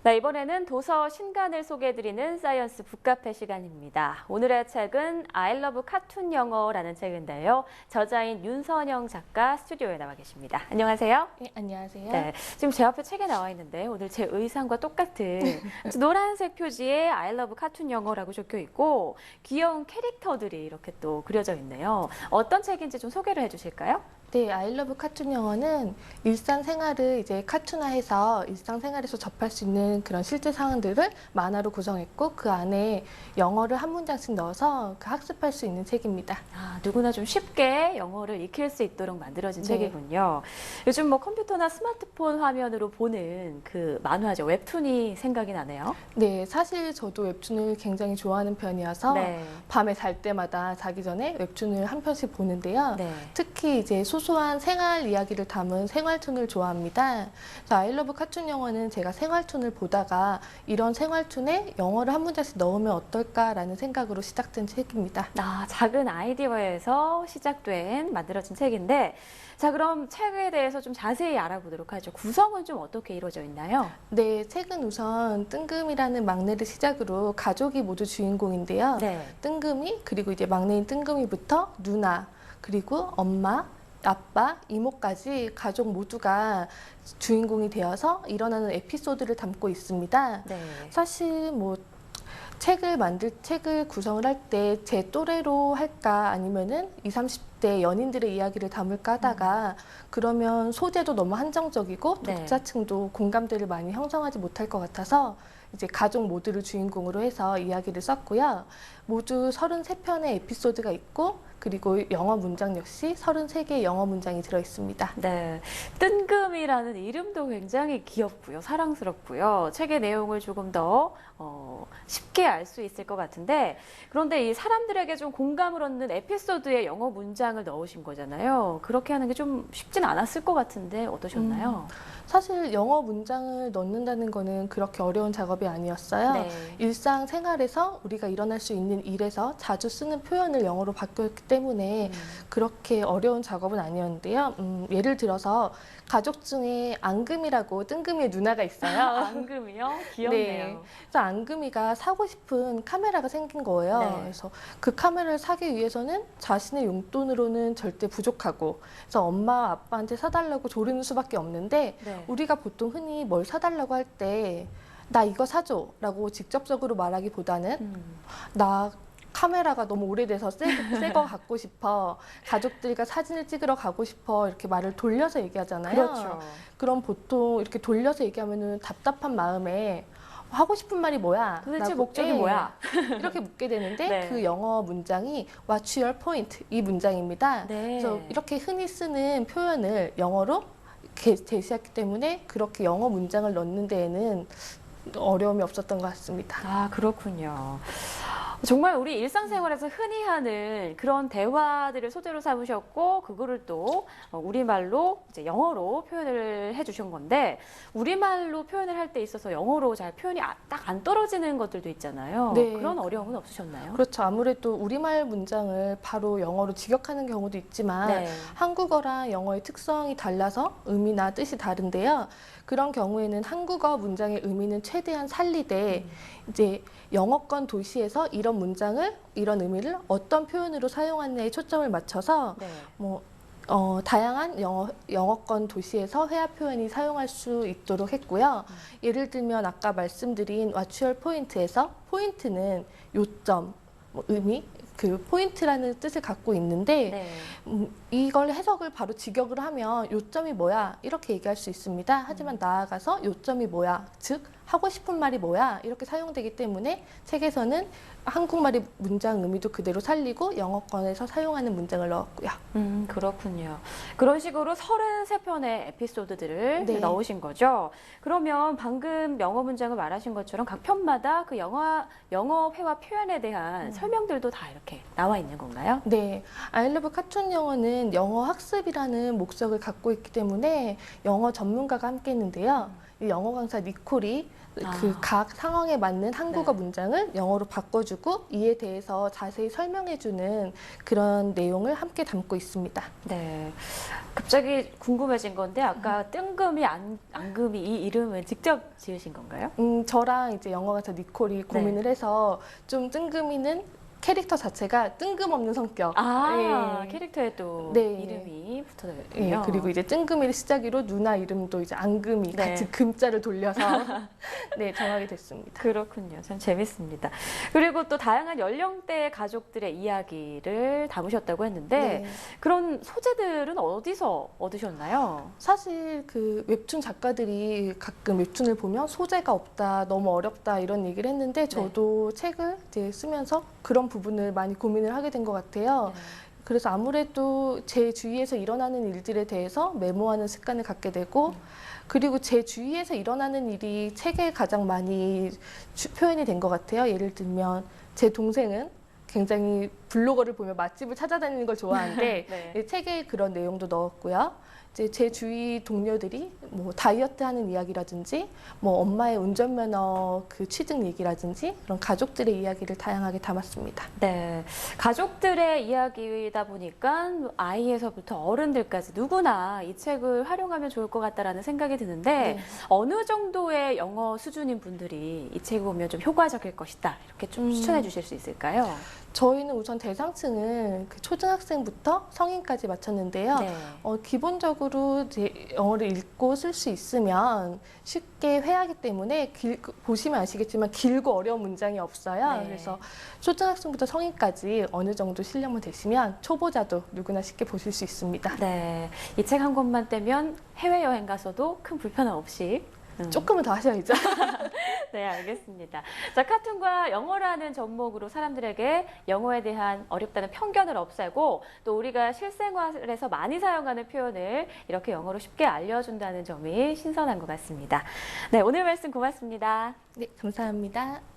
네, 이번에는 도서 신간을 소개해드리는 사이언스 북카페 시간입니다. 오늘의 책은 I love 카툰 영어라는 책인데요. 저자인 윤선영 작가 스튜디오에 나와 계십니다. 안녕하세요. 네, 안녕하세요. 네, 지금 제 앞에 책에 나와 있는데 오늘 제 의상과 똑같은 노란색 표지에 I love 카툰 영어라고 적혀 있고 귀여운 캐릭터들이 이렇게 또 그려져 있네요. 어떤 책인지 좀 소개를 해주실까요? 네, I love 카툰 영어는 일상생활을 이제 카툰화해서 일상생활에서 접할 수 있는 그런 실제 상황들을 만화로 구성했고 그 안에 영어를 한 문장씩 넣어서 학습할 수 있는 책입니다. 아, 누구나 좀 쉽게 영어를 익힐 수 있도록 만들어진 네. 책이군요. 요즘 뭐 컴퓨터나 스마트폰 화면으로 보는 그 만화죠. 웹툰이 생각이 나네요. 네, 사실 저도 웹툰을 굉장히 좋아하는 편이어서 네. 밤에 잘 때마다 자기 전에 웹툰을 한 편씩 보는데요. 네. 특히 이제 소소한 생활 이야기를 담은 생활툰을 좋아합니다. 그래서 I love 카툰 영어는 제가 생활툰을 보다가 이런 생활툰에 영어를 한 문장씩 넣으면 어떨까라는 생각으로 시작된 책입니다. 아, 작은 아이디어에서 시작된 만들어진 책인데, 자, 그럼 책에 대해서 좀 자세히 알아보도록 하죠. 구성은 좀 어떻게 이루어져 있나요? 네, 책은 우선 뜬금이라는 막내를 시작으로 가족이 모두 주인공인데요. 네. 뜬금이 그리고 이제 막내인 뜬금이부터 누나 그리고 엄마 아빠, 이모까지 가족 모두가 주인공이 되어서 일어나는 에피소드를 담고 있습니다. 네. 사실 뭐 책을 구성을 할 때 제 또래로 할까 아니면은 20, 30대 연인들의 이야기를 담을까 하다가 그러면 소재도 너무 한정적이고 네. 독자층도 공감대를 많이 형성하지 못할 것 같아서 이제 가족 모두를 주인공으로 해서 이야기를 썼고요. 모두 33편의 에피소드가 있고 그리고 영어 문장 역시 33개의 영어 문장이 들어있습니다. 네, 뜬금이라는 이름도 굉장히 귀엽고요, 사랑스럽고요. 책의 내용을 조금 더 쉽게 알 수 있을 것 같은데, 그런데 이 사람들에게 좀 공감을 얻는 에피소드에 영어 문장을 넣으신 거잖아요. 그렇게 하는 게 좀 쉽진 않았을 것 같은데 어떠셨나요? 사실 영어 문장을 넣는다는 거는 그렇게 어려운 작업이 아니었어요. 네. 일상생활에서 우리가 일어날 수 있는 일에서 자주 쓰는 표현을 영어로 바꿨기 때문에 그렇게 어려운 작업은 아니었는데요. 예를 들어서 가족 중에 앙금이라고 뜬금이의 누나가 있어요. 앙금이요? 귀엽네요. 네. 그래서 앙금이가 사고 싶은 카메라가 생긴 거예요. 네. 그래서 그 카메라를 사기 위해서는 자신의 용돈으로는 절대 부족하고 그래서 엄마 아빠한테 사달라고 조르는 수밖에 없는데 네. 우리가 보통 흔히 뭘 사달라고 할 때 나 이거 사줘 라고 직접적으로 말하기보다는 나 카메라가 너무 오래돼서 새 거 갖고 싶어. 가족들과 사진을 찍으러 가고 싶어. 이렇게 말을 돌려서 얘기하잖아요. 그렇죠. 그럼 보통 이렇게 돌려서 얘기하면은 답답한 마음에 하고 싶은 말이 뭐야? 도대체 라고, 목적이 예, 뭐야? 이렇게 묻게 되는데 네. 그 영어 문장이 What's your point? 이 문장입니다. 네. 그래서 이렇게 흔히 쓰는 표현을 영어로 제시했기 때문에 그렇게 영어 문장을 넣는 데에는 어려움이 없었던 것 같습니다. 아, 그렇군요. 정말 우리 일상생활에서 흔히 하는 그런 대화들을 소재로 삼으셨고 그거를 또 우리말로 이제 영어로 표현을 해주신 건데 우리말로 표현을 할 때 있어서 영어로 잘 표현이 딱 안 떨어지는 것들도 있잖아요. 네. 그런 어려움은 없으셨나요? 그렇죠. 아무래도 우리말 문장을 바로 영어로 직역하는 경우도 있지만 네. 한국어랑 영어의 특성이 달라서 의미나 뜻이 다른데요. 그런 경우에는 한국어 문장의 의미는 최대한 살리되 이제 영어권 도시에서 이런 문장을 이런 의미를 어떤 표현으로 사용하느냐에 초점을 맞춰서 네. 다양한 영어권 도시에서 회화 표현이 사용할 수 있도록 했고요. 예를 들면 아까 말씀드린 What's your point에서 포인트는 요점, 의미, 그 포인트라는 뜻을 갖고 있는데 네. 이걸 해석을 바로 직역을 하면 요점이 뭐야 이렇게 얘기할 수 있습니다. 하지만 나아가서 요점이 뭐야 즉 하고 싶은 말이 뭐야 이렇게 사용되기 때문에 책에서는 한국말의 문장 의미도 그대로 살리고 영어권에서 사용하는 문장을 넣었고요. 그렇군요. 그런 식으로 33편의 에피소드들을 네. 넣으신 거죠. 그러면 방금 영어 문장을 말하신 것처럼 각 편마다 그 영어 회화 표현에 대한 설명들도 다 이렇게 나와 있는 건가요? 네, I love 카툰 영어는 영어 학습이라는 목적을 갖고 있기 때문에 영어 전문가가 함께 했는데요. 이 영어 강사 니콜이 아. 그 각 상황에 맞는 한국어 네. 문장을 영어로 바꿔주고 이에 대해서 자세히 설명해주는 그런 내용을 함께 담고 있습니다. 네. 갑자기 궁금해진 건데 아까 뜬금이 앙금이 이 이름은 직접 지으신 건가요? 저랑 이제 영어 강사 니콜이 고민을 해서 좀 뜬금이는 캐릭터 자체가 뜬금없는 성격. 예. 캐릭터에 또 네. 이름이 붙어 예, 있군요. 그리고 이제 뜬금이를 시작으로 누나 이름도 이제 앙금이 네. 같이 금자를 돌려서 네, 정하게 됐습니다. 그렇군요. 참 재밌습니다. 그리고 또 다양한 연령대의 가족들의 이야기를 담으셨다고 했는데 네. 그런 소재들은 어디서 얻으셨나요? 사실 그 웹툰 작가들이 가끔 웹툰을 보면 소재가 없다, 너무 어렵다 이런 얘기를 했는데 저도 책을 이제 쓰면서 그런 부분을 많이 고민을 하게 된 것 같아요. 그래서 아무래도 제 주위에서 일어나는 일들에 대해서 메모하는 습관을 갖게 되고 그리고 제 주위에서 일어나는 일이 책에 가장 많이 표현이 된 것 같아요. 예를 들면 제 동생은 굉장히 블로거를 보며 맛집을 찾아다니는 걸 좋아하는데 네. 이 책에 그런 내용도 넣었고요. 이제 제 주위 동료들이 뭐 다이어트 하는 이야기라든지 뭐 엄마의 운전면허 그 취득 얘기라든지 그런 가족들의 이야기를 다양하게 담았습니다. 네, 가족들의 이야기이다 보니까 아이에서부터 어른들까지 누구나 이 책을 활용하면 좋을 것 같다라는 생각이 드는데 네. 어느 정도의 영어 수준인 분들이 이 책을 보면 좀 효과적일 것이다 이렇게 좀 추천해 주실 수 있을까요? 저희는 우선 대상층은 그 초등학생부터 성인까지 맞췄는데요. 네. 기본적으로 이제 영어를 읽고 쓸 수 있으면 쉽게 회하기 때문에 보시면 아시겠지만 길고 어려운 문장이 없어요. 네. 그래서 초등학생부터 성인까지 어느 정도 실력만 되시면 초보자도 누구나 쉽게 보실 수 있습니다. 네, 이 책 한 권만 떼면 해외여행 가서도 큰 불편함 없이 조금은 더 하셔야죠. 네, 알겠습니다. 자, 카툰과 영어라는 접목으로 사람들에게 영어에 대한 어렵다는 편견을 없애고 또 우리가 실생활에서 많이 사용하는 표현을 이렇게 영어로 쉽게 알려준다는 점이 신선한 것 같습니다. 네, 오늘 말씀 고맙습니다. 네, 감사합니다.